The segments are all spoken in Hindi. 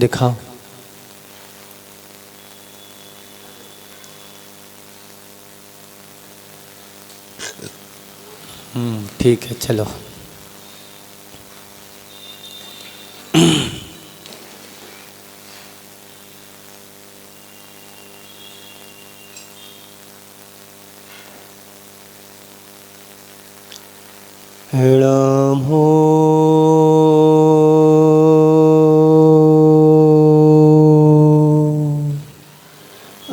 दिखाओ। ठीक है, चलो। नमो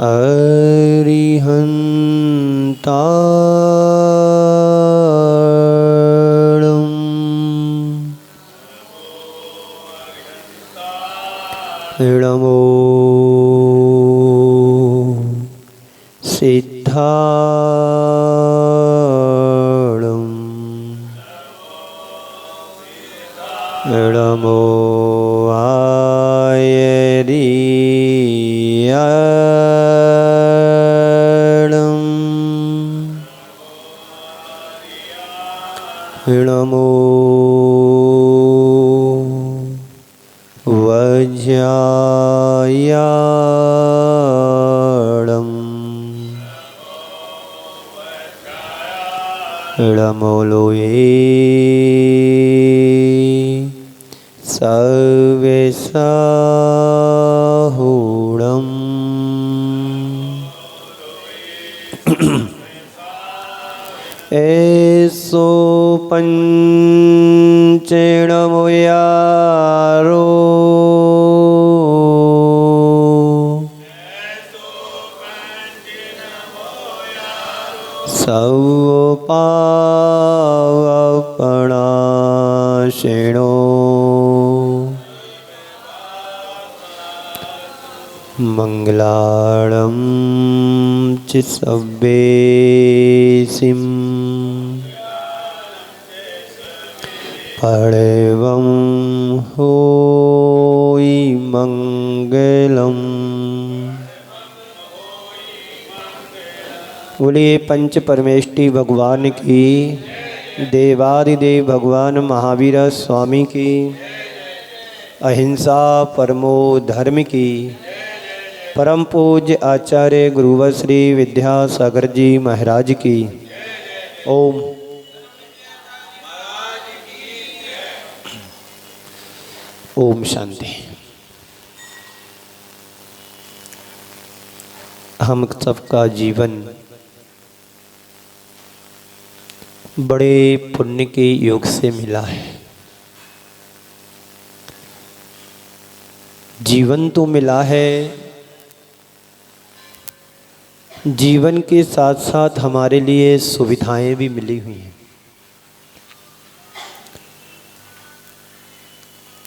अरिहन्ताणं नमो सिद्धाणं नमो आयरियाणं नमो वज्रायाणं नमो लोये सर्वेसाहुणं ऐसो पंचेणमो यारो सर्वपावपणाशिनो मंगलाणं च सब्बेसिं परमं होई मंगलम्। बोलिए पंच परमेष्टि भगवान की, देवादिदेव भगवान महावीर स्वामी की, अहिंसा परमो धर्म की, परम पूज्य आचार्य गुरुवर श्री विद्यासागर जी महाराज की। ओम। ओम शांति। हम सबका जीवन बड़े पुण्य के योग से मिला है। जीवन तो मिला है, जीवन के साथ साथ हमारे लिए सुविधाएं भी मिली हुई हैं।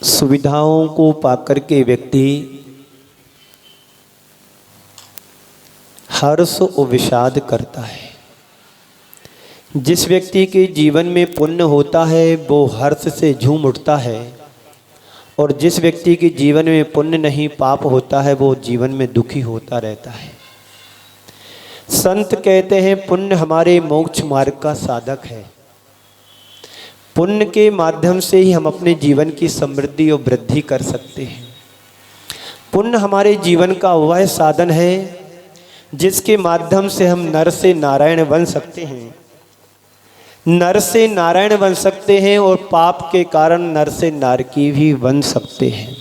सुविधाओं को पाकर के व्यक्ति हर्ष और विषाद करता है। जिस व्यक्ति के जीवन में पुण्य होता है वो हर्ष से झूम उठता है, और जिस व्यक्ति के जीवन में पुण्य नहीं पाप होता है वो जीवन में दुखी होता रहता है। संत कहते हैं पुण्य हमारे मोक्ष मार्ग का साधक है। पुण्य के माध्यम से ही हम अपने जीवन की समृद्धि और वृद्धि कर सकते हैं। पुण्य हमारे जीवन का वह साधन है जिसके माध्यम से हम नर से नारायण बन सकते हैं, नर से नारायण बन सकते हैं, और पाप के कारण नर से नारकी भी बन सकते हैं।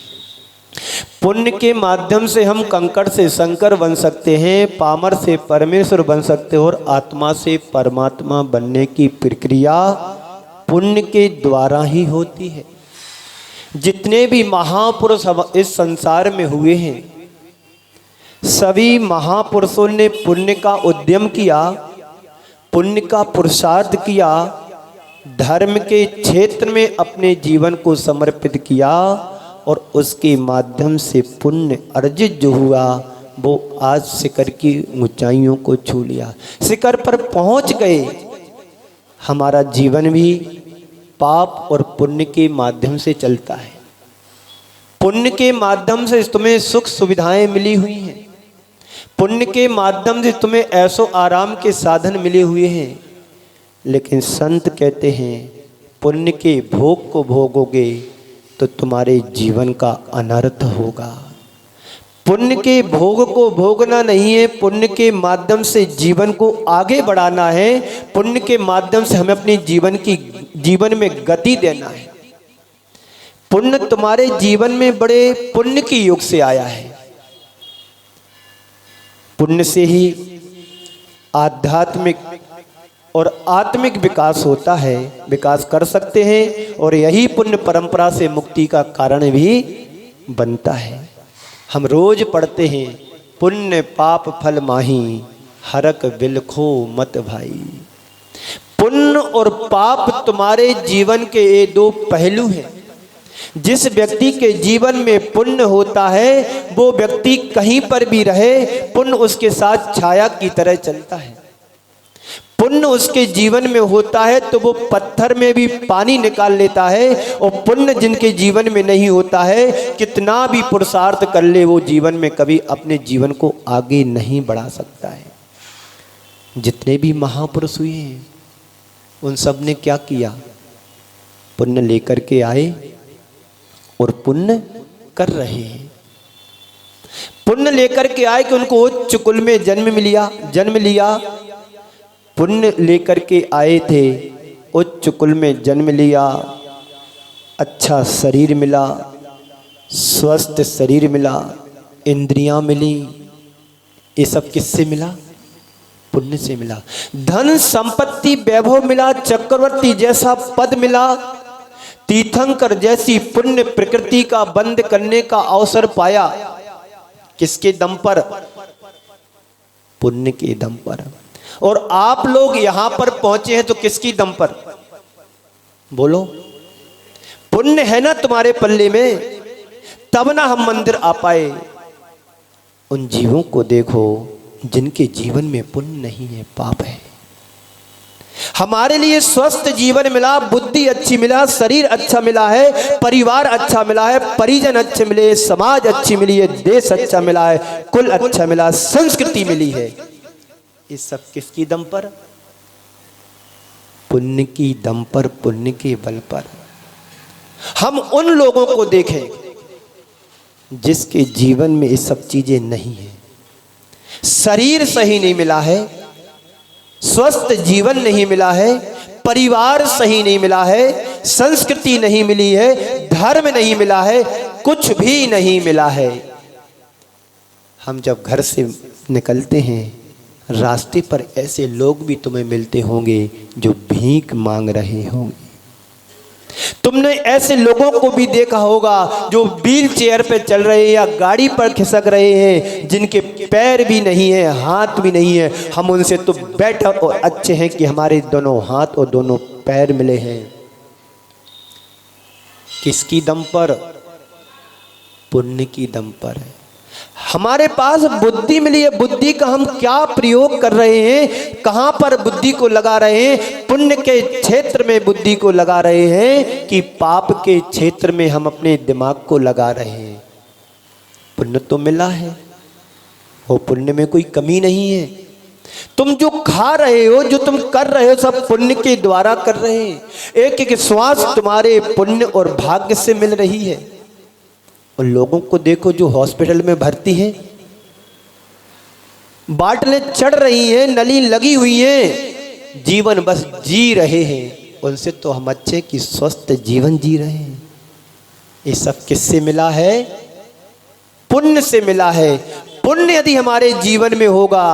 पुण्य के माध्यम से हम कंकड़ से शंकर बन सकते हैं, पामर से परमेश्वर बन सकते हैं, और आत्मा से परमात्मा बनने की प्रक्रिया पुण्य के द्वारा ही होती है। जितने भी महापुरुष इस संसार में हुए हैं, सभी महापुरुषों ने पुण्य का उद्यम किया, पुण्य का पुरुषार्थ किया, धर्म के क्षेत्र में अपने जीवन को समर्पित किया, और उसके माध्यम से पुण्य अर्जित जो हुआ वो आज शिखर की ऊंचाइयों को छू लिया, शिखर पर पहुंच गए। हमारा जीवन भी पाप और पुण्य के माध्यम से चलता है। पुण्य के माध्यम से तुम्हें सुख सुविधाएं मिली हुई हैं, पुण्य के माध्यम से तुम्हें ऐसो आराम के साधन मिले हुए हैं, लेकिन संत कहते हैं पुण्य के भोग को भोगोगे तो तुम्हारे जीवन का अनर्थ होगा। पुण्य के भोग को भोगना नहीं है, पुण्य के माध्यम से जीवन को आगे बढ़ाना है। पुण्य के माध्यम से हमें अपनी जीवन में गति देना है। पुण्य तुम्हारे जीवन में बड़े पुण्य के युग से आया है। पुण्य से ही आध्यात्मिक और आत्मिक विकास होता है, विकास कर सकते हैं, और यही पुण्य परंपरा से मुक्ति का कारण भी बनता है। हम रोज पढ़ते हैं, पुण्य पाप फल माही, हरक बिलखो मत भाई। पुण्य और पाप तुम्हारे जीवन के ये दो पहलू हैं। जिस व्यक्ति के जीवन में पुण्य होता है वो व्यक्ति कहीं पर भी रहे, पुण्य उसके साथ छाया की तरह चलता है। पुण्य उसके जीवन में होता है तो वो पत्थर में भी पानी निकाल लेता है, और पुण्य जिनके जीवन में नहीं होता है, कितना भी पुरुषार्थ कर ले, वो जीवन में कभी अपने जीवन को आगे नहीं बढ़ा सकता है। जितने भी महापुरुष हुए हैं उन सब ने क्या किया? पुण्य लेकर के आए और पुण्य कर रहे हैं। पुण्य लेकर के आए कि उनको उच्च कुल में जन्म लिया। पुण्य लेकर के आए थे, उच्च कुल में जन्म लिया, अच्छा शरीर मिला, स्वस्थ शरीर मिला, इंद्रियां मिली। ये सब किससे मिला? पुण्य से मिला। धन संपत्ति वैभव मिला, चक्रवर्ती जैसा पद मिला, तीर्थंकर जैसी पुण्य प्रकृति का बंद करने का अवसर पाया। किसके दम पर? पुण्य के दम पर। और आप लोग यहां पर पहुंचे हैं तो किसकी दम पर? बोलो। पुण्य है ना तुम्हारे पल्ले में, तब ना हम मंदिर आ पाए। उन जीवों को देखो जिनके जीवन में पुण्य नहीं है, पाप है। हमारे लिए स्वस्थ जीवन मिला, बुद्धि अच्छी मिला, शरीर अच्छा मिला है, परिवार अच्छा मिला है, परिजन अच्छे मिले, समाज अच्छी मिली है, देश अच्छा मिला है, कुल अच्छा मिला, संस्कृति मिली है। ये सब किसकी दम पर? पुण्य की दम पर, पुण्य के बल पर। हम उन लोगों को देखें जिसके जीवन में ये सब चीजें नहीं है। शरीर सही नहीं मिला है, स्वस्थ जीवन नहीं मिला है, परिवार सही नहीं मिला है, संस्कृति नहीं मिली है, धर्म नहीं मिला है, कुछ भी नहीं मिला है। हम जब घर से निकलते हैं, रास्ते पर ऐसे लोग भी तुम्हें मिलते होंगे जो भीख मांग रहे होंगे। तुमने ऐसे लोगों को भी देखा होगा जो व्हील चेयर पे चल रहे हैं या गाड़ी पर खिसक रहे हैं, जिनके पैर भी नहीं है, हाथ भी नहीं है। हम उनसे तो बेटर और अच्छे हैं कि हमारे दोनों हाथ और दोनों पैर मिले हैं। किसकी दम पर? पुण्य की दम पर है। हमारे पास बुद्धि मिली है, बुद्धि का हम क्या प्रयोग कर रहे हैं, कहां पर बुद्धि को लगा रहे हैं? पुण्य के क्षेत्र में बुद्धि को लगा रहे हैं कि पाप के क्षेत्र में हम अपने दिमाग को लगा रहे हैं? पुण्य तो मिला है, वो पुण्य में कोई कमी नहीं है। तुम जो खा रहे हो, जो तुम कर रहे हो, सब पुण्य के द्वारा कर रहे हैं। एक एक श्वास तुम्हारे पुण्य और भाग्य से मिल रही है। और लोगों को देखो जो हॉस्पिटल में भर्ती हैं, बाटलें चढ़ रही हैं, नली लगी हुई है, जीवन बस जी रहे हैं। उनसे तो हम अच्छे कि स्वस्थ जीवन जी रहे हैं। ये सब किससे मिला है? पुण्य से मिला है। पुण्य यदि हमारे जीवन में होगा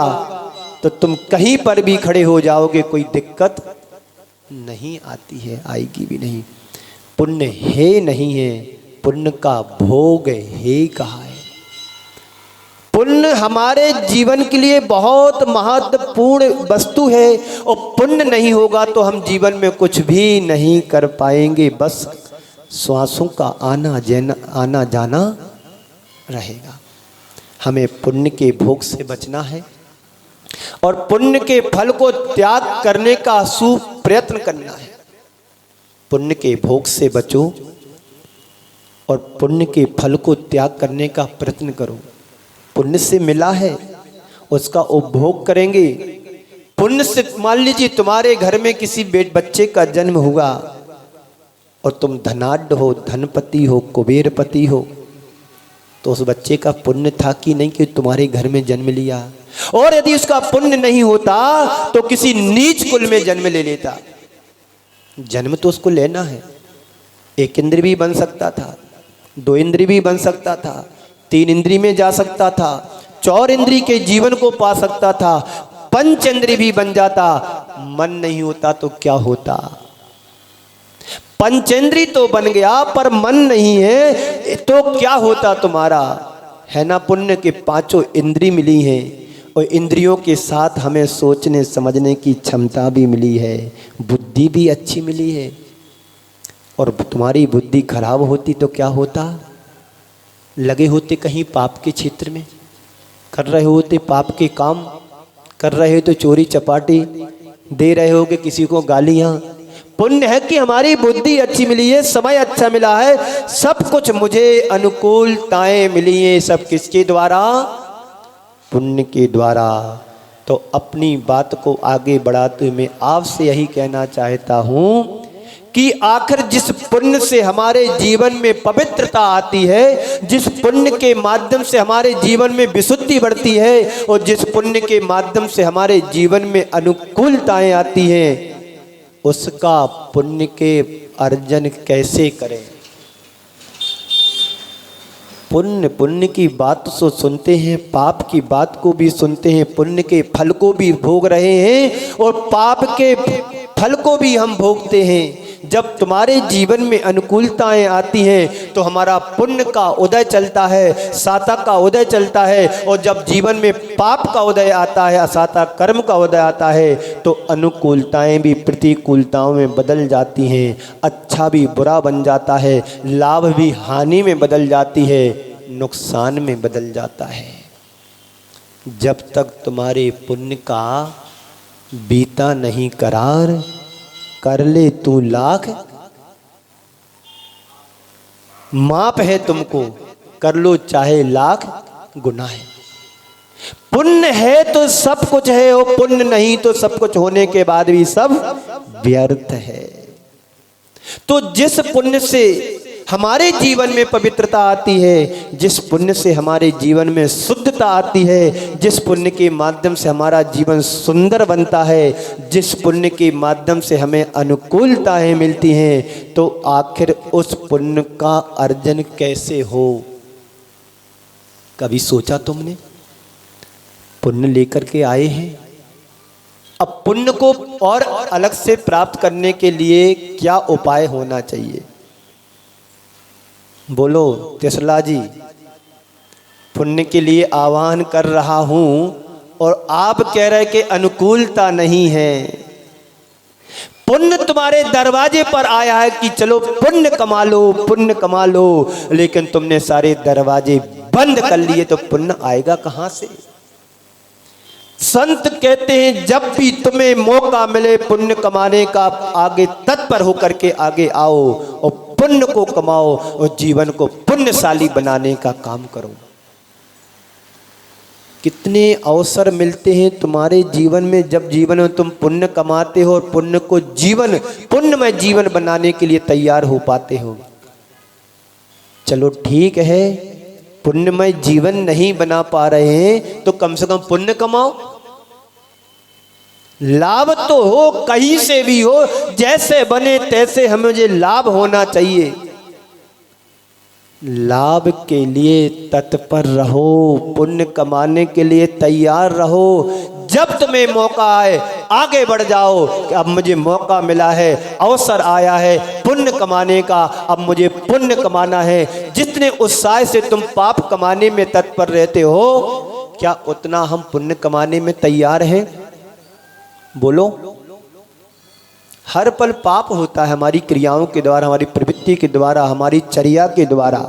तो तुम कहीं पर भी खड़े हो जाओगे, कोई दिक्कत नहीं आती है, आएगी भी नहीं। पुण्य है नहीं है, पुण्य का भोग है कहा है। पुण्य हमारे जीवन के लिए बहुत महत्वपूर्ण वस्तु है, और पुण्य नहीं होगा तो हम जीवन में कुछ भी नहीं कर पाएंगे। बस श्वासों का आना जाना रहेगा। हमें पुण्य के भोग से बचना है और पुण्य के फल को त्याग करने का सुप्रयत्न करना है। पुण्य के भोग से बचो और पुण्य के फल को त्याग करने का प्रयत्न करो। पुण्य से मिला है, उसका उपभोग करेंगे। पुण्य से मान लीजिए तुम्हारे घर में किसी बच्चे का जन्म हुआ, और तुम धनाढ्य हो, धनपति हो, कुबेरपति हो, तो उस बच्चे का पुण्य था कि नहीं कि तुम्हारे घर में जन्म लिया? और यदि उसका पुण्य नहीं होता तो किसी नीच कुल में जन्म ले लेता। जन्म तो उसको लेना है। एक इंद्रिय भी बन सकता था, 2 इंद्रिय भी बन सकता था, 3 इंद्रिय में जा सकता था, 4 इंद्रिय के जीवन को पा सकता था, 5 इंद्रिय भी बन जाता। मन नहीं होता तो क्या होता? पंचेंद्रिय तो बन गया पर मन नहीं है तो क्या होता तुम्हारा? है ना, पुण्य के 5 इंद्रिय मिली हैं और इंद्रियों के साथ हमें सोचने समझने की क्षमता भी मिली है, बुद्धि भी अच्छी मिली है। और तुम्हारी बुद्धि खराब होती तो क्या होता? लगे होते कहीं पाप के क्षेत्र में, कर रहे होते पाप के काम, कर रहे हो तो चोरी चपाटी, दे रहे होगे किसी को गालियां। पुण्य है कि हमारी बुद्धि अच्छी मिली है, समय अच्छा मिला है, सब कुछ मुझे अनुकूलताएं मिली हैं। सब किसके द्वारा? पुण्य के द्वारा। तो अपनी बात को आगे बढ़ाते हुए मैं आपसे यही कहना चाहता हूं कि आखिर जिस पुण्य से हमारे जीवन में पवित्रता आती है, जिस पुण्य के माध्यम से हमारे जीवन में विशुद्धि बढ़ती है और जिस पुण्य के माध्यम से हमारे जीवन में अनुकूलताएं आती हैं, उसका पुण्य के अर्जन कैसे करें? पुण्य की बात तो सुनते हैं, पाप की बात को भी सुनते हैं, पुण्य के फल को भी भोग रहे हैं और पाप के फल को भी हम भोगते हैं। जब तुम्हारे जीवन में अनुकूलताएं आती हैं तो हमारा पुण्य का उदय चलता है, साता का उदय चलता है, और जब जीवन में पाप का उदय आता है, असाता कर्म का उदय आता है, तो अनुकूलताएं भी प्रतिकूलताओं में बदल जाती हैं, अच्छा भी बुरा बन जाता है, लाभ भी हानि में बदल जाती है, नुकसान में बदल जाता है। जब तक तुम्हारे पुण्य का बीता नहीं करार, कर ले तू लाख, माप है तुमको, कर लो चाहे लाख गुनाह। पुण्य है तो सब कुछ है और पुण्य नहीं तो सब कुछ होने के बाद भी सब व्यर्थ है। तो जिस पुण्य से हमारे जीवन में पवित्रता आती है, जिस पुण्य से हमारे जीवन में शुद्धता आती है, जिस पुण्य के माध्यम से हमारा जीवन सुंदर बनता है, जिस पुण्य के माध्यम से हमें अनुकूलताएं मिलती हैं, तो आखिर उस पुण्य का अर्जन कैसे हो? कभी सोचा तुमने? पुण्य लेकर के आए हैं, अब पुण्य को और अलग से प्राप्त करने के लिए क्या उपाय होना चाहिए? बोलो तेसला जी। पुण्य के लिए आह्वान कर रहा हूं और आप कह रहे कि अनुकूलता नहीं है। पुण्य तुम्हारे दरवाजे पर आया है कि चलो पुण्य कमा लो, पुण्य कमा लो, लेकिन तुमने सारे दरवाजे बंद कर लिए, तो पुण्य आएगा कहां से? संत कहते हैं जब भी तुम्हें मौका मिले पुण्य कमाने का, आगे तत्पर होकर के आगे आओ और पुण्य को कमाओ और जीवन को पुण्यशाली बनाने का काम करो। कितने अवसर मिलते हैं तुम्हारे जीवन में, जब जीवन में तुम पुण्य कमाते हो और पुण्य को जीवन, पुण्यमय जीवन बनाने के लिए तैयार हो पाते हो। चलो ठीक है, पुण्यमय जीवन नहीं बना पा रहे हैं तो कम से कम पुण्य कमाओ। लाभ तो हो, कहीं से भी हो, जैसे बने तैसे हमें मुझे लाभ होना चाहिए। लाभ के लिए तत्पर रहो, पुण्य कमाने के लिए तैयार रहो। जब तुम्हें मौका आए आगे बढ़ जाओ कि अब मुझे मौका मिला है, अवसर आया है पुण्य कमाने का, अब मुझे पुण्य कमाना है। जितने उत्साह से तुम पाप कमाने में तत्पर रहते हो, क्या उतना हम पुण्य कमाने में तैयार हैं? बोलो। हर पल पाप होता है हमारी क्रियाओं के द्वारा, हमारी प्रवृत्ति के द्वारा, हमारी चर्या के द्वारा।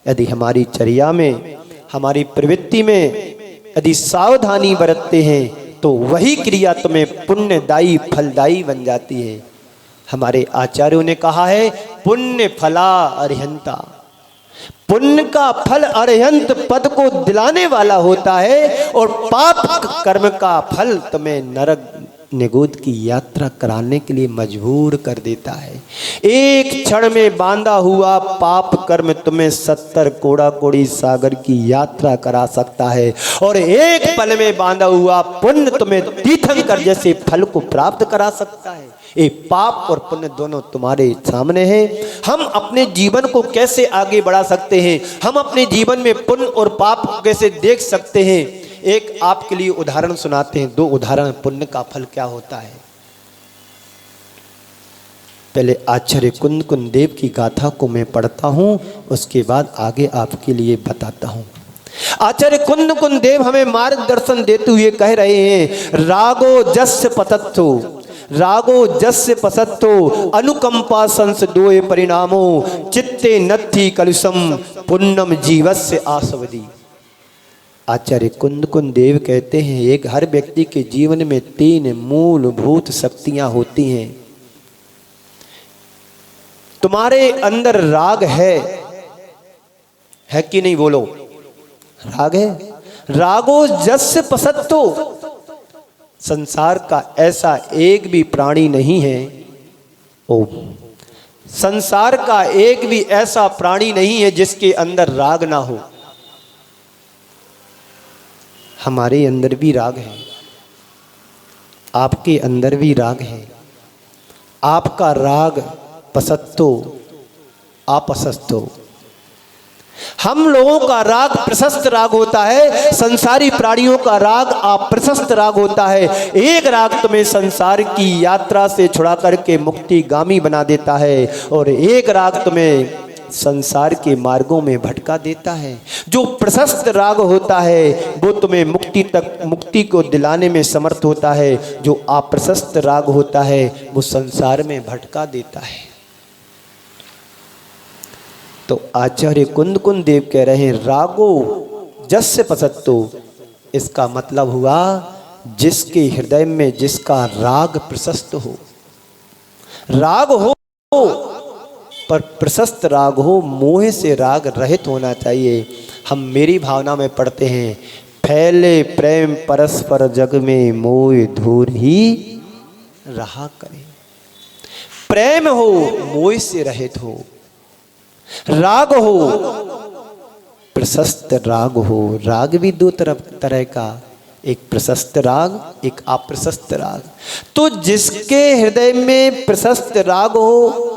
यदि हमारी चर्या में, हमारी प्रवृत्ति में यदि सावधानी बरतते हैं तो वही क्रिया तुम्हें पुण्यदायी फलदायी बन जाती है। हमारे आचार्यों ने कहा है पुण्य फला अर्हंता, पुण्य का फल अर्हंत पद को दिलाने वाला होता है और पाप कर्म का फल तुम्हें नरक निगोद की यात्रा कराने के लिए मजबूर कर देता है। एक क्षण में बांधा हुआ पाप कर्म तुम्हें 70 कोड़ा कोड़ी सागर की यात्रा करा सकता है, और एक पल में बांधा हुआ पुण्य तुम्हें तीर्थंकर जैसे फल को प्राप्त करा सकता है। ये पाप और पुण्य दोनों तुम्हारे सामने हैं। हम अपने जीवन को कैसे आगे बढ़ा सकते हैं, हम अपने जीवन में पुण्य और पाप को कैसे देख सकते हैं, एक आपके लिए उदाहरण सुनाते हैं। 2 उदाहरण, पुण्य का फल क्या होता है। पहले आचार्य कुंद कुंद देव की गाथा को मैं पढ़ता हूं, उसके बाद आगे आपके लिए बताता हूं। आचार्य कुंद कुंद देव हमें मार्गदर्शन देते हुए कह रहे हैं, रागो जस्य पतत्तो, रागो जस्य पसत्तो अनुकंपा संस दोए परिणामो चित्ते नत्थि कलुषम पुण्यम जीवस्य आसवदी। आचार्य कुंद कुंद देव कहते हैं, एक हर व्यक्ति के जीवन में 3 मूलभूत शक्तियां होती हैं। तुम्हारे अंदर राग है कि नहीं, बोलो, राग है। रागो जस्य पसत्तो, संसार का ऐसा एक भी प्राणी नहीं है, ओ संसार का एक भी ऐसा प्राणी नहीं है जिसके अंदर राग ना हो। हमारे अंदर भी राग है, आपके अंदर भी राग है। आपका राग पसत्तो अपसस्तो, हम लोगों का राग प्रशस्त राग होता है, संसारी प्राणियों का राग अप्रशस्त राग होता है। एक राग तुम्हें संसार की यात्रा से छुड़ा करके मुक्तिगामी बना देता है, और एक राग तुम्हें संसार के मार्गों में भटका देता है। जो प्रशस्त राग होता है वो तुम्हें मुक्ति को दिलाने में समर्थ होता है, जो अप्रशस्त राग होता है वो संसार में भटका देता है। तो आचार्य कुंद कुंद देव कह रहे हैं, रागो जस्य पसत्तो, इसका मतलब हुआ जिसके हृदय में जिसका राग प्रशस्त हो। राग हो पर प्रशस्त राग हो, मोह से राग रहित होना चाहिए। हम मेरी भावना में पढ़ते हैं, फैले प्रेम परस्पर जग में मोह दूर ही रहा करे। प्रेम हो, मोह से रहित हो, राग हो, प्रशस्त राग हो। राग भी 2 तरह का, एक प्रशस्त राग, एक अप्रशस्त राग। तो जिसके हृदय में प्रशस्त राग हो,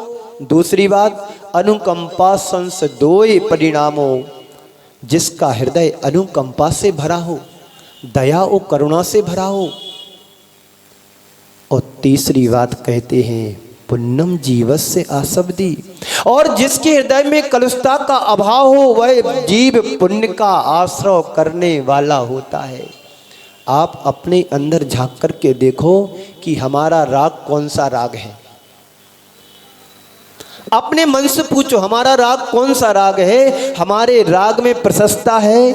दूसरी बात अनुकंपा संस दोए परिणामो, जिसका हृदय अनुकंपा से भरा हो, दया और करुणा से भरा हो। और तीसरी बात कहते हैं पुण्यम जीवस्य आसवदी, और जिसके हृदय में कलुषता का अभाव हो वह जीव पुण्य का आश्रय करने वाला होता है। आप अपने अंदर झांक करके देखो कि हमारा राग कौन सा राग है। अपने मन से पूछो, हमारा राग कौन सा राग है। हमारे राग में प्रशस्ता है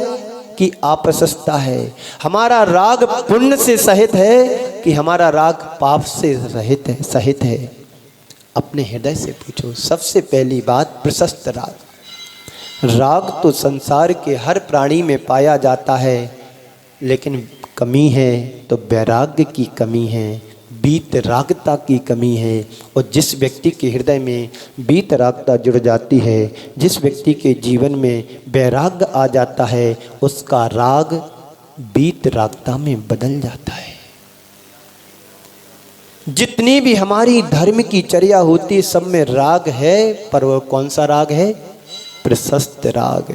कि अप्रशस्ता है। हमारा राग पुण्य से सहित है कि हमारा राग पाप से सहित है। अपने हृदय से पूछो। सबसे पहली बात, प्रशस्त राग। राग तो संसार के हर प्राणी में पाया जाता है, लेकिन कमी है तो वैराग्य की कमी है, वीतरागता की कमी है। और जिस व्यक्ति के हृदय में वीतरागता जुड़ जाती है, जिस व्यक्ति के जीवन में वैराग्य आ जाता है, उसका राग वीतरागता में बदल जाता है। जितनी भी हमारी धर्म की चर्या होती है सब में राग है, पर वह कौन सा राग है? प्रशस्त राग।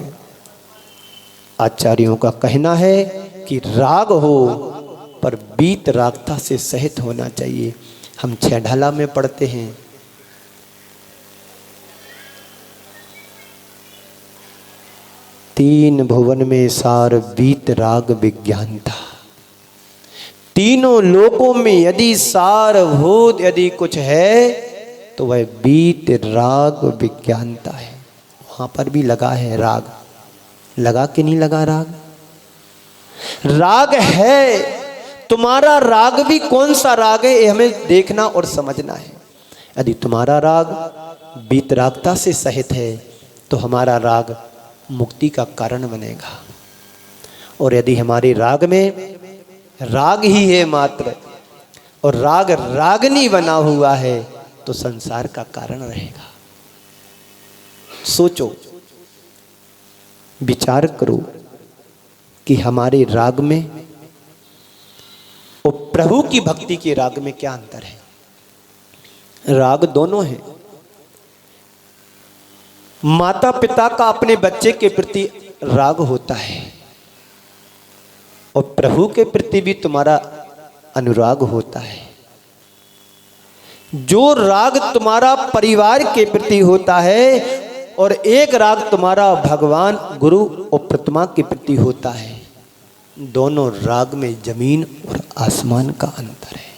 आचार्यों का कहना है कि राग हो पर बीत रागता से सहित होना चाहिए। हम 6 ढाला में पढ़ते हैं, तीन भुवन में सार बीत राग विज्ञान था। तीनों लोकों में यदि सारभूत यदि कुछ है तो वह बीत राग विज्ञानता है। वहां पर भी लगा है राग, लगा कि नहीं लगा राग? राग है। तुम्हारा राग भी कौन सा राग है ये हमें देखना और समझना है। यदि तुम्हारा राग बीतरागता से सहित है तो हमारा राग मुक्ति का कारण बनेगा। और यदि हमारे राग में राग ही है मात्र और राग रागनी बना हुआ है तो संसार का कारण रहेगा। सोचो, विचार करो कि हमारे राग में और प्रभु की भक्ति के राग में क्या अंतर है। राग दोनों हैं। माता पिता का अपने बच्चे के प्रति राग होता है और प्रभु के प्रति भी तुम्हारा अनुराग होता है। जो राग तुम्हारा परिवार के प्रति होता है और एक राग तुम्हारा भगवान गुरु और प्रतिमा के प्रति होता है, दोनों राग में जमीन और आसमान का अंतर है।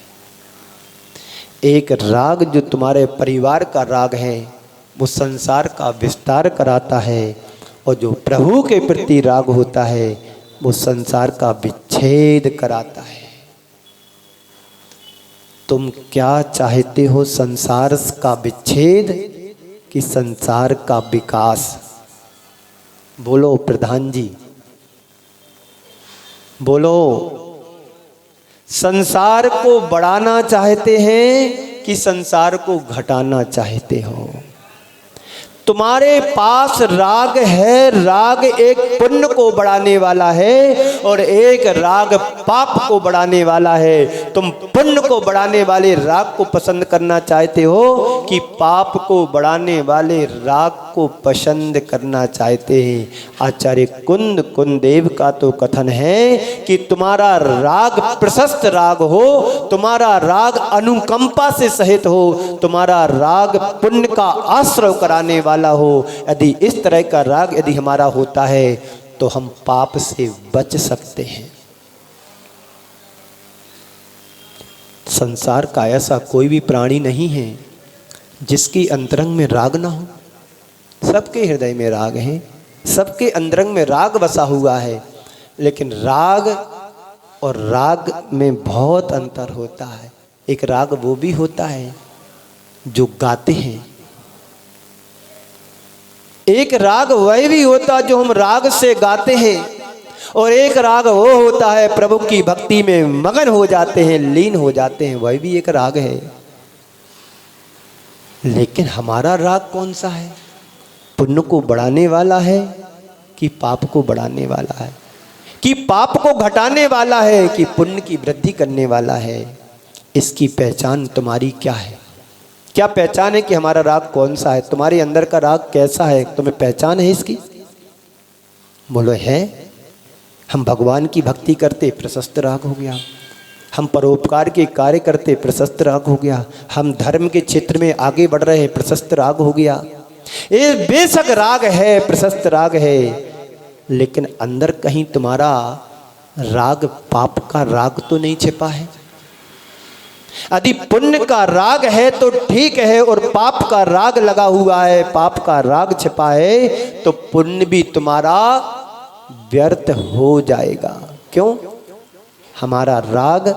एक राग जो तुम्हारे परिवार का राग है वो संसार का विस्तार कराता है और जो प्रभु के प्रति राग होता है वो संसार का विच्छेद कराता है। तुम क्या चाहते हो, संसार का विच्छेद कि संसार का विकास? बोलो प्रधान जी, बोलो। संसार को बढ़ाना चाहते हैं कि संसार को घटाना चाहते हो? तुम्हारे पास राग है, राग एक पुण्य को बढ़ाने वाला है और एक राग पाप को बढ़ाने वाला है। तुम पुण्य को बढ़ाने वाले राग को पसंद करना चाहते हो कि पाप को बढ़ाने वाले राग को पसंद करना चाहते हैं? आचार्य कुंद कुंदेव का तो कथन है कि तुम्हारा राग प्रशस्त राग हो, तुम्हारा राग अनुकंपा से सहित हो, तुम्हारा राग पुण्य का आश्रय कराने वाला हो। यदि इस तरह का राग यदि हमारा होता है तो हम पाप से बच सकते हैं। संसार का ऐसा कोई भी प्राणी नहीं है जिसकी अंतरंग में राग ना हो। सबके हृदय में राग है, सबके अंतरंग में राग बसा हुआ है, लेकिन राग और राग में बहुत अंतर होता है। एक राग वो भी होता है जो गाते हैं, एक राग वह भी होता जो हम राग से गाते हैं, और एक राग वो होता है प्रभु की भक्ति में मगन हो जाते हैं, लीन हो जाते हैं, वह भी एक राग है। लेकिन हमारा राग कौन सा है? पुण्य को बढ़ाने वाला है कि पाप को बढ़ाने वाला है? कि पाप को घटाने वाला है कि पुण्य की वृद्धि करने वाला है? इसकी पहचान तुम्हारी क्या है? क्या पहचान है कि हमारा राग कौन सा है? तुम्हारे अंदर का राग कैसा है? तुम्हें पहचान है इसकी? बोलो है। हम भगवान की भक्ति करते, प्रशस्त राग हो गया। हम परोपकार के कार्य करते, प्रशस्त राग हो गया। हम धर्म के क्षेत्र में आगे बढ़ रहे, प्रशस्त राग हो गया। ये बेशक राग है, प्रशस्त राग है, लेकिन अंदर कहीं तुम्हारा राग पाप का राग तो नहीं छिपा है? यदि पुण्य का राग है तो ठीक है और पाप का राग लगा हुआ है, पाप का राग छिपा है, तो पुण्य भी तुम्हारा व्यर्थ हो जाएगा। क्यों? हमारा राग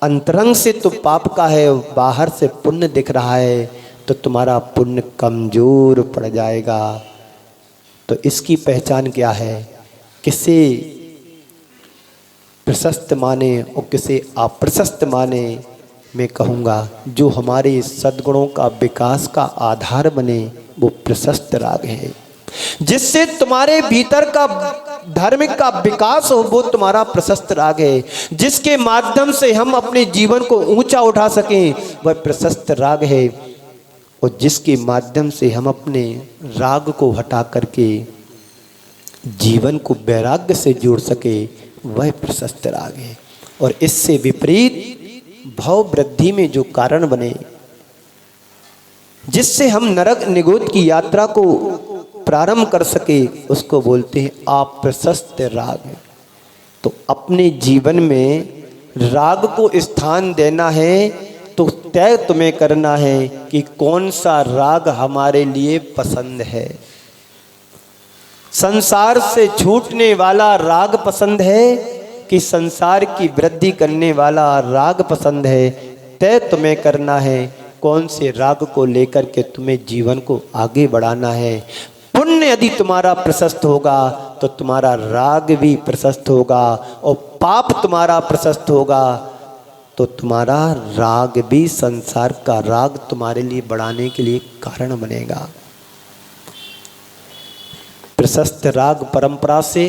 अंतरंग से तो पाप का है, बाहर से पुण्य दिख रहा है, तो तुम्हारा पुण्य कमजोर पड़ जाएगा। तो इसकी पहचान क्या है? किसे प्रशस्त माने और किसे अप्रशस्त माने? मैं कहूँगा जो हमारे सद्गुणों का विकास का आधार बने वो प्रशस्त राग है। जिससे तुम्हारे भीतर का धार्मिक का विकास हो वो तुम्हारा प्रशस्त राग है। जिसके माध्यम से हम अपने जीवन को ऊंचा उठा सकें वह प्रशस्त राग है। और जिसके माध्यम से हम अपने राग को हटा करके जीवन को वैराग्य से जोड़ सके वह प्रशस्त राग है। और इससे विपरीत भाव वृद्धि में जो कारण बने, जिससे हम नरक निगोद की यात्रा को प्रारंभ कर सके, उसको बोलते हैं अप्रशस्त राग। तो अपने जीवन में राग को स्थान देना है तो तय तुम्हें करना है कि कौन सा राग हमारे लिए पसंद है। संसार से छूटने वाला राग पसंद है कि संसार की वृद्धि करने वाला राग पसंद है? तय तुम्हें करना है कौन से राग को लेकर के तुम्हें जीवन को आगे बढ़ाना है। पुण्य यदि तुम्हारा प्रशस्त होगा तो तुम्हारा राग भी प्रशस्त होगा, और पाप तुम्हारा प्रशस्त होगा तो तुम्हारा राग भी संसार का राग तुम्हारे लिए बढ़ाने के लिए कारण बनेगा। प्रशस्त राग परंपरा से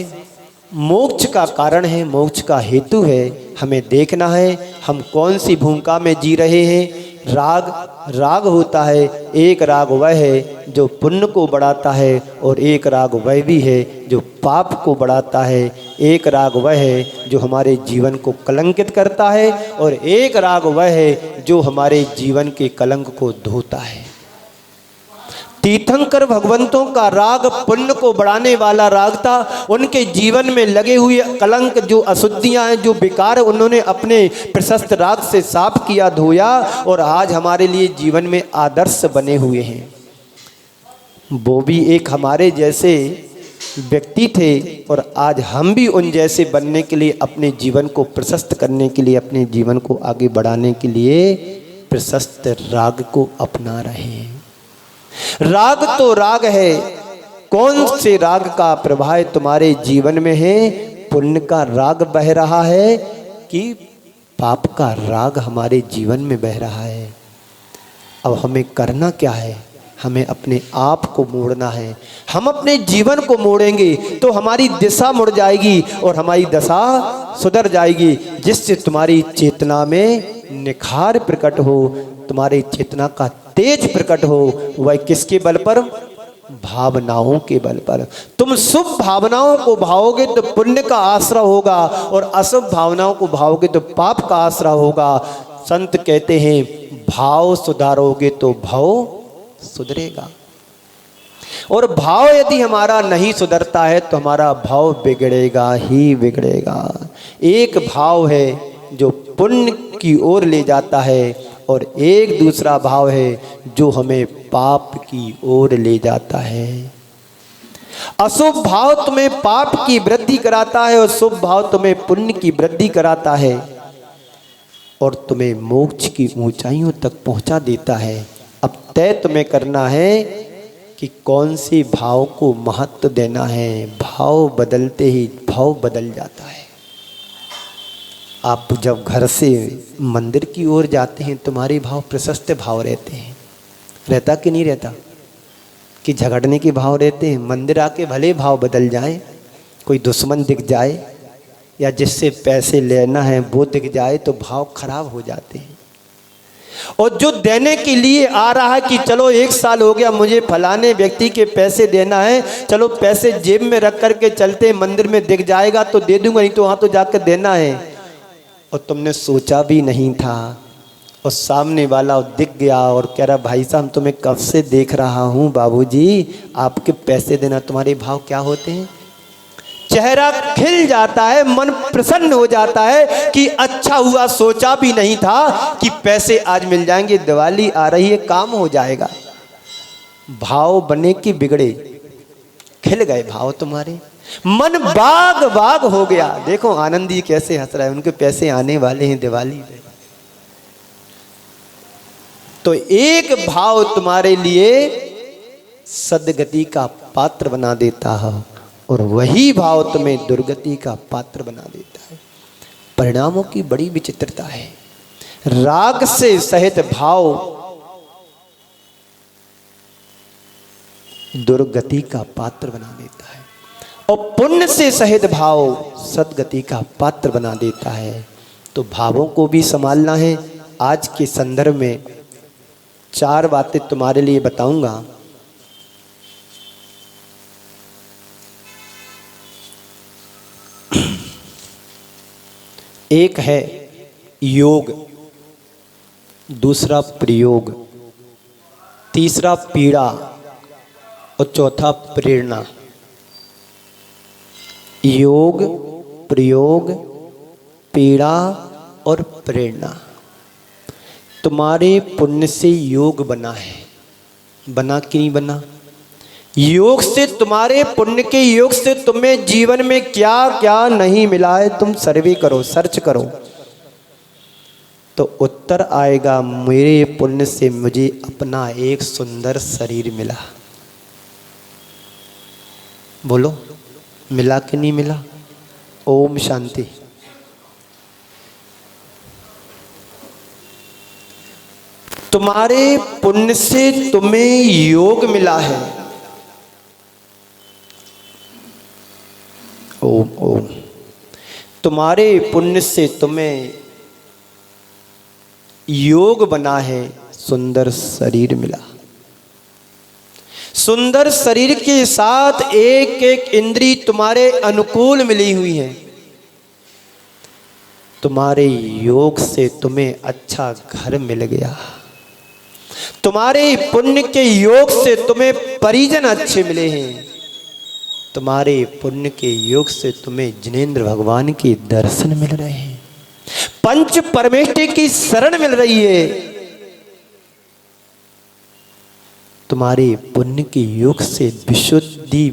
मोक्ष का कारण है, मोक्ष का हेतु है। हमें देखना है हम कौन सी भूमिका में जी रहे हैं। राग होता है, एक राग वह है जो पुण्य को बढ़ाता है और एक राग वह भी है जो पाप को बढ़ाता है। एक राग वह है जो हमारे जीवन को कलंकित करता है और एक राग वह है जो हमारे जीवन के कलंक को धोता है। तीर्थंकर भगवंतों का राग पुण्य को बढ़ाने वाला राग था। उनके जीवन में लगे हुए कलंक, जो अशुद्धियां हैं, जो विकार, उन्होंने अपने प्रशस्त राग से साफ किया, धोया और आज हमारे लिए जीवन में आदर्श बने हुए हैं। वो भी एक हमारे जैसे व्यक्ति थे और आज हम भी उन जैसे बनने के लिए, अपने जीवन को प्रशस्त करने के लिए, अपने जीवन को आगे बढ़ाने के लिए प्रशस्त राग को अपना रहे हैं। राग तो राग है। कौन से राग का प्रभाव तुम्हारे जीवन में है? पुण्य का राग बह रहा है कि पाप का राग हमारे जीवन में बह रहा है? अब हमें करना क्या है? हमें अपने आप को मोड़ना है। हम अपने जीवन को मोड़ेंगे तो हमारी दिशा मुड़ जाएगी और हमारी दशा सुधर जाएगी, जिससे तुम्हारी चेतना में निखार प्रकट हो, तुम्हारी चेतना का तेज प्रकट हो। वह किसके बल पर? भावनाओं के बल पर। तुम शुभ भावनाओं को भाओगे तो पुण्य का आश्रय होगा और अशुभ भावनाओं को भाओगे तो पाप का आश्रय होगा। संत कहते हैं भाव सुधारोगे तो भव सुधरेगा, और भाव यदि हमारा नहीं सुधरता है तो हमारा भाव बिगड़ेगा ही बिगड़ेगा। एक भाव है जो पुण्य की ओर ले जाता है और एक दूसरा भाव है जो हमें पाप की ओर ले जाता है। अशुभ भाव तुम्हें पाप की वृद्धि कराता है और शुभ भाव तुम्हें पुण्य की वृद्धि कराता है और तुम्हें मोक्ष की ऊंचाइयों तक पहुंचा देता है। अब तय तुम्हें करना है कि कौन से भाव को महत्व देना है। भाव बदलते ही भाव बदल जाता है। आप जब घर से मंदिर की ओर जाते हैं तुम्हारे भाव प्रशस्त भाव रहते हैं, रहता कि नहीं रहता? कि झगड़ने के भाव रहते हैं। मंदिर आके भले भाव बदल जाए, कोई दुश्मन दिख जाए या जिससे पैसे लेना है वो दिख जाए तो भाव खराब हो जाते हैं। और जो देने के लिए आ रहा है कि चलो 1 साल हो गया मुझे फलाने व्यक्ति के पैसे देना है, चलो पैसे जेब में रख करके चलते, मंदिर में दिख जाएगा तो दे दूंगा, नहीं तो वहाँ तो जाकर देना है। और तुमने सोचा भी नहीं था और सामने वाला दिख गया और कह रहा भाई साहब तुम्हें कब से देख रहा हूँ बाबूजी, आपके पैसे देना। तुम्हारे भाव क्या होते हैं? चेहरा खिल जाता है, मन प्रसन्न हो जाता है कि अच्छा हुआ, सोचा भी नहीं था कि पैसे आज मिल जाएंगे, दिवाली आ रही है, काम हो जाएगा। भाव बने कि बिगड़े? खिल गए भाव तुम्हारे, मन बाग बाग हो गया। देखो आनंद जी कैसे हंस रहा है, उनके पैसे आने वाले हैं दिवाली पे। तो एक भाव तुम्हारे लिए सदगति का पात्र बना देता है और वही भाव तुम्हें दुर्गति का पात्र बना देता है। परिणामों की बड़ी विचित्रता है। राग से सहित भाव दुर्गति का पात्र बना देता है और पुण्य से सहित भाव सद्गति का पात्र बना देता है। तो भावों को भी संभालना है। आज के संदर्भ में 4 बातें तुम्हारे लिए बताऊंगा। एक है योग, दूसरा प्रयोग, तीसरा पीड़ा और चौथा प्रेरणा। योग, प्रयोग, पीड़ा और प्रेरणा। तुम्हारे पुण्य से योग बना है, बना कि नहीं बना? योग से, तुम्हारे पुण्य के योग से तुम्हें जीवन में क्या क्या नहीं मिला है तुम सर्वे करो, सर्च करो तो उत्तर आएगा। मेरे पुण्य से मुझे अपना एक सुंदर शरीर मिला। बोलो मिला कि नहीं मिला? ओम शांति। तुम्हारे पुण्य से तुम्हें योग मिला है। ओम ओम। तुम्हारे पुण्य से तुम्हें योग बना है, सुंदर शरीर मिला। सुंदर शरीर के साथ एक एक इंद्री तुम्हारे अनुकूल मिली हुई है। तुम्हारे योग से तुम्हें अच्छा घर मिल गया। तुम्हारे पुण्य के योग से तुम्हें परिजन अच्छे मिले हैं। तुम्हारे पुण्य के योग से तुम्हें जिनेंद्र भगवान के दर्शन मिल रहे हैं। पंच परमेष्टि की शरण मिल रही है। तुम्हारे पुण्य के योग से विशुद्धि,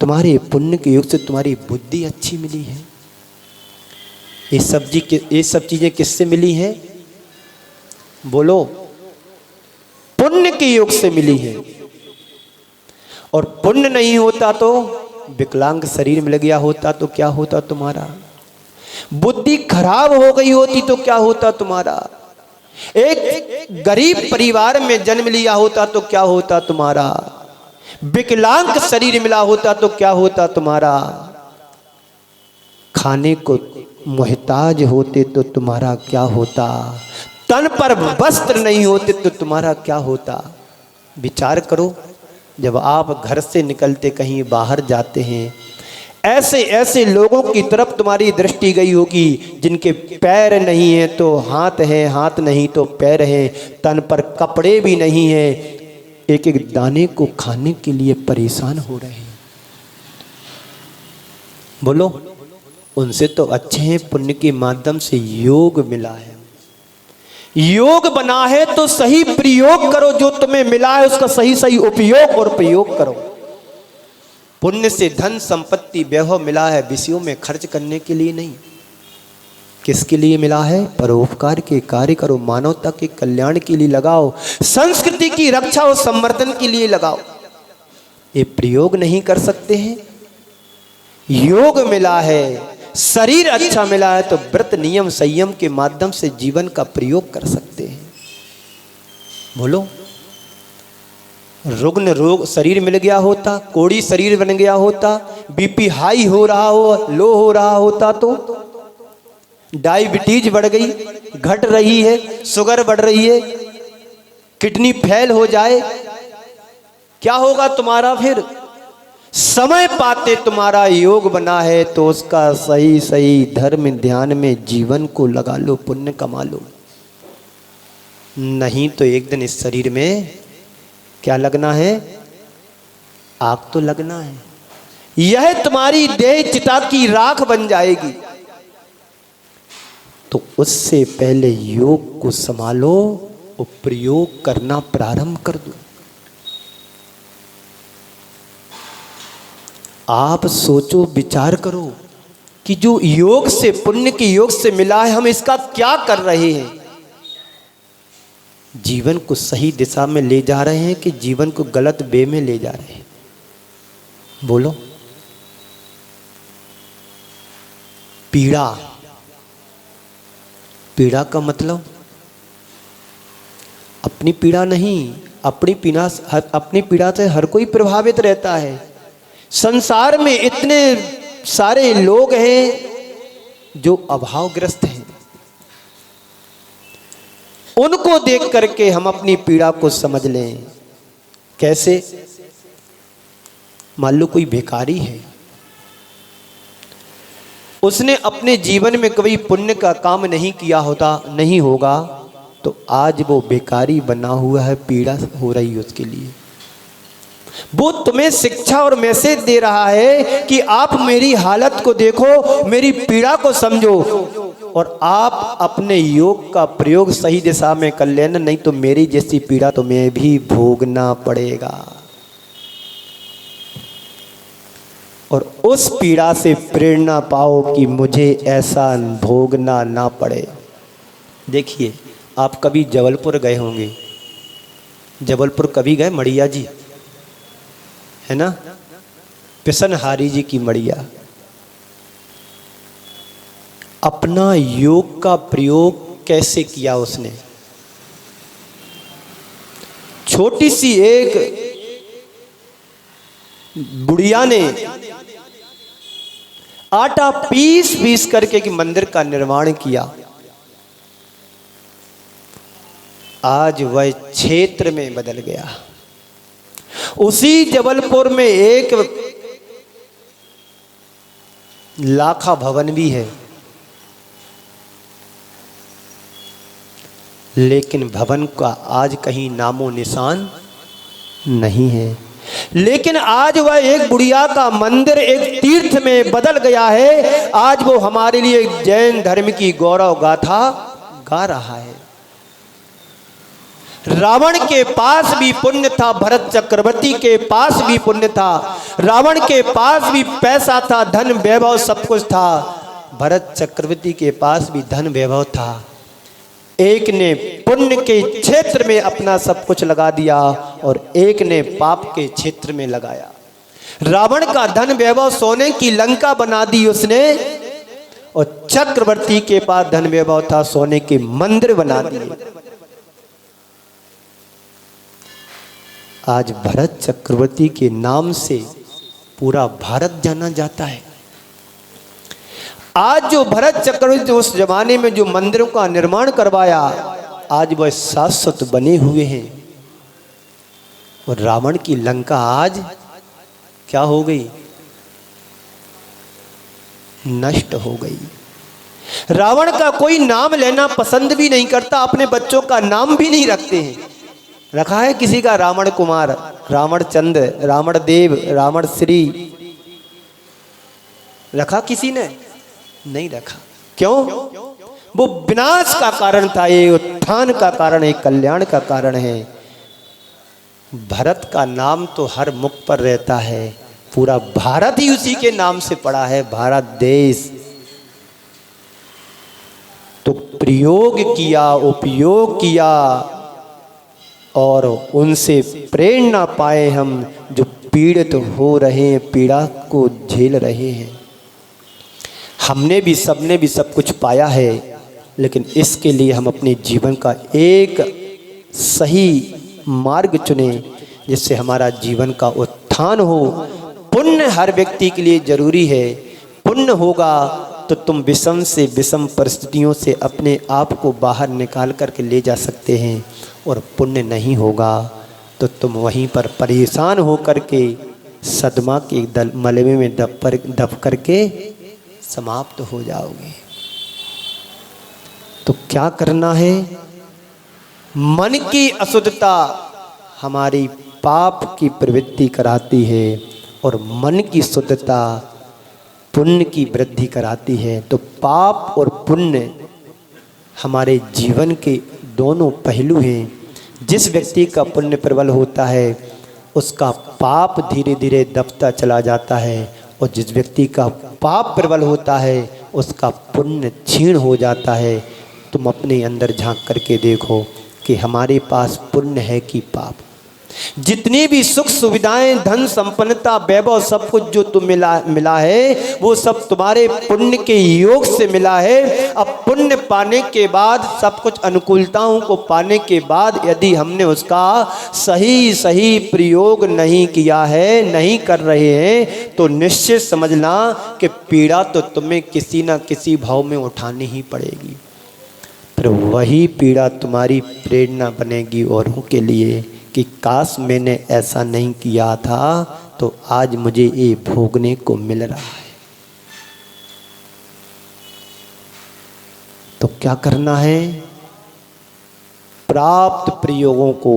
तुम्हारे पुण्य के योग से तुम्हारी बुद्धि अच्छी मिली है। ये सब चीजें किससे मिली हैं? बोलो। पुण्य के योग से मिली है। और पुण्य नहीं होता तो विकलांग शरीर मिल गया होता तो क्या होता तुम्हारा? बुद्धि खराब हो गई होती तो क्या होता तुम्हारा? एक गरीब परिवार में जन्म लिया होता तो क्या होता तुम्हारा? विकलांग शरीर मिला होता तो क्या होता तुम्हारा? खाने को मोहताज होते तो तुम्हारा क्या होता? तन पर वस्त्र नहीं होते तो तुम्हारा क्या होता? विचार करो। जब आप घर से निकलते कहीं बाहर जाते हैं, ऐसे ऐसे लोगों की तरफ तुम्हारी दृष्टि गई होगी जिनके पैर नहीं है तो हाथ है, हाथ नहीं तो पैर है, तन पर कपड़े भी नहीं है, एक एक दाने को खाने के लिए परेशान हो रहे हैं। बोलो, उनसे तो अच्छे हैं, पुण्य के माध्यम से योग मिला है। योग बना है तो सही प्रयोग करो। जो तुम्हें मिला है उसका सही सही उपयोग और प्रयोग करो। पुण्य से धन संपत्ति वैभव मिला है विषयों में खर्च करने के लिए नहीं। किसके लिए मिला है? परोपकार के कार्य करो, मानवता के कल्याण के लिए लगाओ, संस्कृति की रक्षा और संवर्धन के लिए लगाओ। ये प्रयोग नहीं कर सकते हैं? योग मिला है, शरीर अच्छा मिला है तो व्रत नियम संयम के माध्यम से जीवन का प्रयोग कर सकते हैं। बोलो, रुग्ण रोग शरीर मिल गया होता, कोड़ी शरीर बन गया होता, बीपी हाई हो रहा हो, लो हो रहा होता, तो डायबिटीज बढ़ गई, घट रही है, शुगर बढ़ रही है, किडनी फेल हो जाए, क्या होगा तुम्हारा? फिर समय पाते तुम्हारा योग बना है तो उसका सही सही धर्म ध्यान में जीवन को लगा लो, पुण्य कमा लो। नहीं तो एक दिन इस शरीर में क्या लगना है? आग तो लगना है। यह तुम्हारी देह चिता की राख बन जाएगी। तो उससे पहले योग को संभालो और प्रयोग करना प्रारंभ कर दो। आप सोचो, विचार करो कि जो योग से, पुण्य के योग से मिला है, हम इसका क्या कर रहे हैं? जीवन को सही दिशा में ले जा रहे हैं कि जीवन को गलत वे में ले जा रहे हैं? बोलो। पीड़ा, पीड़ा का मतलब अपनी पीड़ा नहीं, अपनी पीड़ा से हर कोई प्रभावित रहता है। संसार में इतने सारे लोग हैं जो अभावग्रस्त हैं। उनको देख करके हम अपनी पीड़ा को समझ लें। कैसे? मान लो कोई भिखारी है, उसने अपने जीवन में कभी पुण्य का काम नहीं किया होता, नहीं होगा, तो आज वो भिखारी बना हुआ है, पीड़ा हो रही है उसके लिए। वो तुम्हें शिक्षा और मैसेज दे रहा है कि आप मेरी हालत को देखो, मेरी पीड़ा को समझो और आप अपने योग का प्रयोग सही दिशा में कर लेना, नहीं तो मेरी जैसी पीड़ा तुम्हें भी भोगना पड़ेगा। और उस पीड़ा से प्रेरणा पाओ कि मुझे ऐसा भोगना ना पड़े। देखिए, आप कभी जबलपुर गए होंगे। जबलपुर कभी गए? मड़िया जी है ना, पिसनहारी जी की मड़िया। अपना योग का प्रयोग कैसे किया उसने? छोटी सी एक बुढ़िया ने आटा पीस पीस करके कि मंदिर का निर्माण किया। आज वह क्षेत्र में बदल गया। उसी जबलपुर में एक लाखा भवन भी है, लेकिन भवन का आज कहीं नामो निशान नहीं है। लेकिन आज वह एक बुढ़िया का मंदिर एक तीर्थ में बदल गया है। आज वो हमारे लिए जैन धर्म की गौरव गाथा गा रहा है। रावण के पास भी पुण्य था, भरत चक्रवर्ती के पास भी पुण्य था। रावण के पास भी पैसा था, धन वैभव सब कुछ था। भरत चक्रवर्ती के पास भी धन वैभव था। एक ने पुण्य के क्षेत्र में अपना सब कुछ लगा दिया और एक ने पाप के क्षेत्र में लगाया। रावण का धन वैभव सोने की लंका बना दी उसने, और चक्रवर्ती के पास धन वैभव था, सोने के मंदिर बना दिए। आज भरत चक्रवर्ती के नाम से पूरा भारत जाना जाता है। आज जो भरत चक्रवर्ती उस जमाने में जो मंदिरों का निर्माण करवाया, आज वह शाश्वत बने हुए हैं। और रावण की लंका आज क्या हो गई? नष्ट हो गई। रावण का कोई नाम लेना पसंद भी नहीं करता, अपने बच्चों का नाम भी नहीं रखते हैं। रखा है किसी का रावण कुमार, रावण चंद्र, रावण देव, रावण श्री? रखा किसी ने? नहीं रखा। क्यों? वो विनाश का कारण था, ये उत्थान का कारण है, कल्याण का कारण है। भरत का नाम तो हर मुख पर रहता है, पूरा भारत ही उसी के नाम से पड़ा है, भारत देश। तो प्रयोग किया, उपयोग किया और उनसे प्रेरणा पाए हम जो पीड़ित हो रहे हैं, पीड़ा को झेल रहे हैं। हमने भी, सबने भी सब कुछ पाया है, लेकिन इसके लिए हम अपने जीवन का एक सही मार्ग चुने जिससे हमारा जीवन का उत्थान हो। पुण्य हर व्यक्ति के लिए जरूरी है। पुण्य होगा तो तुम विषम से विषम परिस्थितियों से अपने आप को बाहर निकाल करके ले जा सकते हैं, और पुण्य नहीं होगा तो तुम वहीं पर परेशान हो करके सदमा के मलबे में दब करके समाप्त हो जाओगे। तो क्या करना है? मन की अशुद्धता हमारी पाप की प्रवृत्ति कराती है, और मन की शुद्धता पुण्य की वृद्धि कराती है। तो पाप और पुण्य हमारे जीवन के दोनों पहलू हैं। जिस व्यक्ति का पुण्य प्रबल होता है उसका पाप धीरे धीरे दबता चला जाता है, और जिस व्यक्ति का पाप प्रबल होता है उसका पुण्य क्षीण हो जाता है। तुम अपने अंदर झांक करके देखो कि हमारे पास पुण्य है कि पाप। जितनी भी सुख सुविधाएं, धन संपन्नता, वैभव, सब कुछ जो तुम मिला है वो सब तुम्हारे पुण्य के योग से मिला है। अब पुण्य पाने के बाद, सब कुछ अनुकूलताओं को पाने के बाद यदि हमने उसका सही प्रयोग नहीं किया है, नहीं कर रहे हैं, तो निश्चित समझना कि पीड़ा तो तुम्हें किसी न किसी भाव में उठानी ही पड़ेगी। फिर वही पीड़ा तुम्हारी प्रेरणा बनेगी औरों के लिए कि काश मैंने ऐसा नहीं किया था तो आज मुझे ये भोगने को मिल रहा है। तो क्या करना है? प्राप्त प्रयोगों को,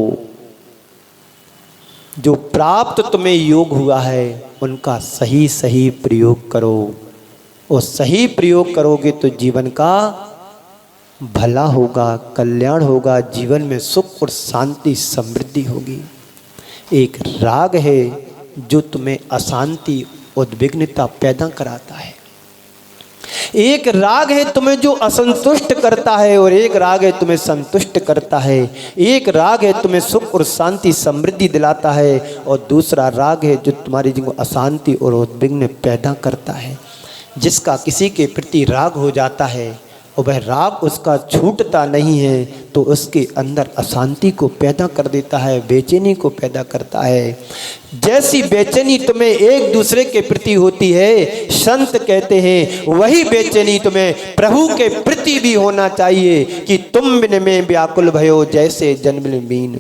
जो प्राप्त तुम्हें योग हुआ है उनका सही प्रयोग करो। और सही प्रयोग करोगे तो जीवन का भला होगा, कल्याण होगा, जीवन में सुख और शांति समृद्धि होगी। एक राग है जो तुम्हें अशांति, उद्विग्नता पैदा कराता है। एक राग है तुम्हें जो असंतुष्ट करता है, और एक राग है तुम्हें संतुष्ट करता है। एक राग है तुम्हें सुख और शांति समृद्धि दिलाता है, और दूसरा राग है जो तुम्हारी जीवन को अशांति और उद्विग्न पैदा करता है। जिसका किसी के प्रति राग हो जाता है और वह राग उसका छूटता नहीं है तो उसके अंदर अशांति को पैदा कर देता है, बेचैनी को पैदा करता है। जैसी बेचैनी तुम्हें एक दूसरे के प्रति होती है, संत कहते हैं वही बेचैनी तुम्हें प्रभु के प्रति भी होना चाहिए कि तुम बिन में व्याकुल भयो जैसे जन्म बीन।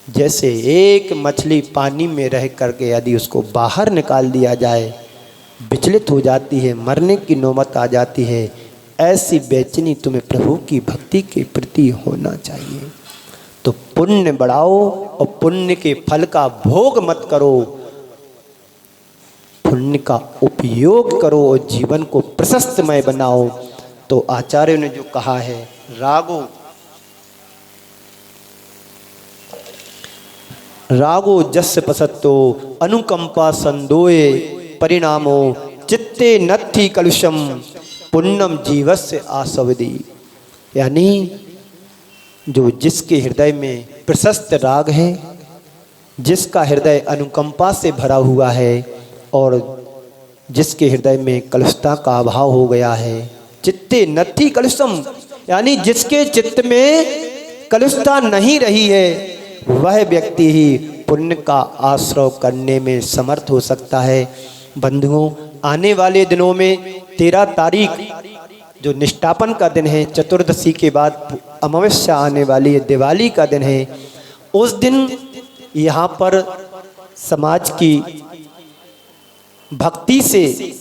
जैसे एक मछली पानी में रह करके यदि उसको बाहर निकाल दिया जाए विचलित हो जाती है, मरने की नौबत आ जाती है, ऐसी बेचैनी तुम्हें प्रभु की भक्ति के प्रति होना चाहिए। तो पुण्य बढ़ाओ और पुण्य के फल का भोग मत करो, पुण्य का उपयोग करो और जीवन को प्रशस्तमय बनाओ। तो आचार्य ने जो कहा है, रागो जस पसत्तो अनुकंपा संदोए परिणामो चित्ते नत्थि कलुषम पुण्यम जीवस्य आसवदी। यानी जो जिसके हृदय में प्रशस्त राग है, जिसका हृदय अनुकंपा से भरा हुआ है और जिसके हृदय में कलुषता का अभाव हो गया है, चित्ते नत्थि कलुषम, यानी जिसके चित्त में कलुषता नहीं रही है, वह व्यक्ति ही पुण्य का आश्रय करने में समर्थ हो सकता है। बंधुओं, आने वाले दिनों में 13 तारीख जो निष्ठापन का दिन है, चतुर्दशी के बाद अमावस्या आने वाली है, दिवाली का दिन है, उस दिन यहाँ पर समाज की भक्ति से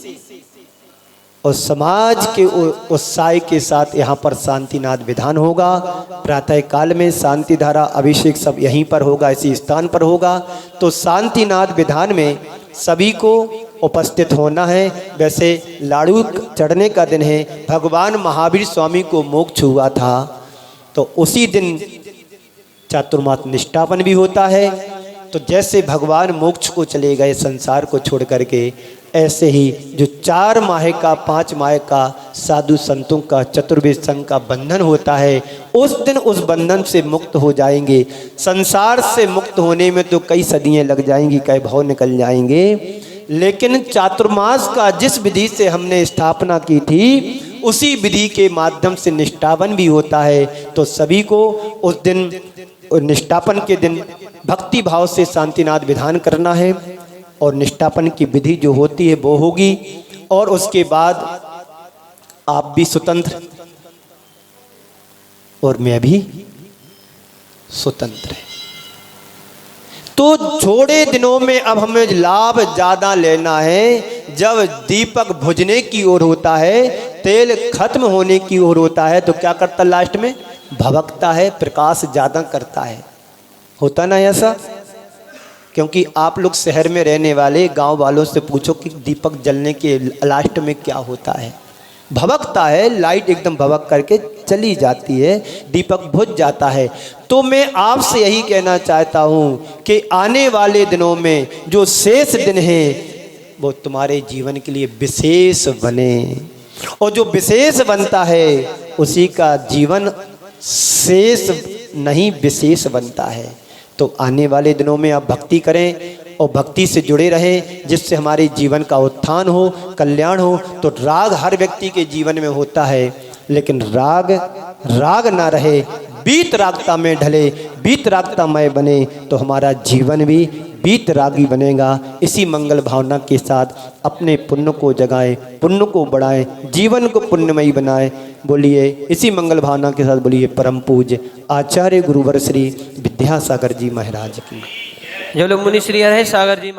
और समाज के उत्साह के साथ यहाँ पर शांतिनाद विधान होगा। प्रातः काल में शांति धारा अभिषेक सब यहीं पर होगा, इसी स्थान पर होगा। तो शांतिनाद विधान में सभी को उपस्थित होना है। वैसे लाड़ू चढ़ने का दिन है, भगवान महावीर स्वामी को मोक्ष हुआ था तो उसी दिन चातुर्मास निष्ठापन भी होता है। तो जैसे भगवान मोक्ष को चले गए संसार को छोड़ करके, ऐसे ही जो 4 माह का 5 माह का साधु संतों का चतुर्वेद संघ का बंधन होता है, उस दिन उस बंधन से मुक्त हो जाएंगे। संसार से मुक्त होने में तो कई सदियां लग जाएंगी, कई भाव निकल जाएंगे, लेकिन चातुर्मास का जिस विधि से हमने स्थापना की थी उसी विधि के माध्यम से निष्ठापन भी होता है। तो सभी को उस दिन निष्ठापन के दिन भक्ति भाव से शांतिनाद विधान करना है और निष्ठापन की विधि जो होती है वो होगी। और उसके बाद आप भी स्वतंत्र और मैं भी स्वतंत्र है। तो थोड़े दिनों में अब हमें लाभ ज्यादा लेना है। जब दीपक बुझने की ओर होता है, तेल खत्म होने की ओर होता है, तो क्या करता लास्ट में? भभकता है, प्रकाश ज्यादा करता है। होता ना ऐसा? क्योंकि आप लोग शहर में रहने वाले गांव वालों से पूछो कि दीपक जलने के लास्ट में क्या होता है। भभकता है, लाइट एकदम भभक करके चली जाती है, दीपक बुझ जाता है। तो मैं आपसे यही कहना चाहता हूँ कि आने वाले दिनों में जो शेष दिन हैं वो तुम्हारे जीवन के लिए विशेष बने, और जो विशेष बनता है उसी का जीवन शेष नहीं विशेष बनता है। तो आने वाले दिनों में आप भक्ति करें और भक्ति से जुड़े रहें, जिससे हमारे जीवन का उत्थान हो, कल्याण हो। तो राग हर व्यक्ति के जीवन में होता है, लेकिन राग ना रहे, बीत रागता में ढले, बीत रागता में बने, तो हमारा जीवन भी बीत रागी बनेगा। इसी मंगल भावना के साथ अपने पुण्य को जगाएं, पुण्य को बढ़ाएं, जीवन को पुण्यमयी बनाएं। बोलिए इसी मंगल भावना के साथ बोलिए परम पूज्य आचार्य गुरुवर श्री विद्यासागर जी महाराज की। जो लोग मुनि श्री हरे सागर जी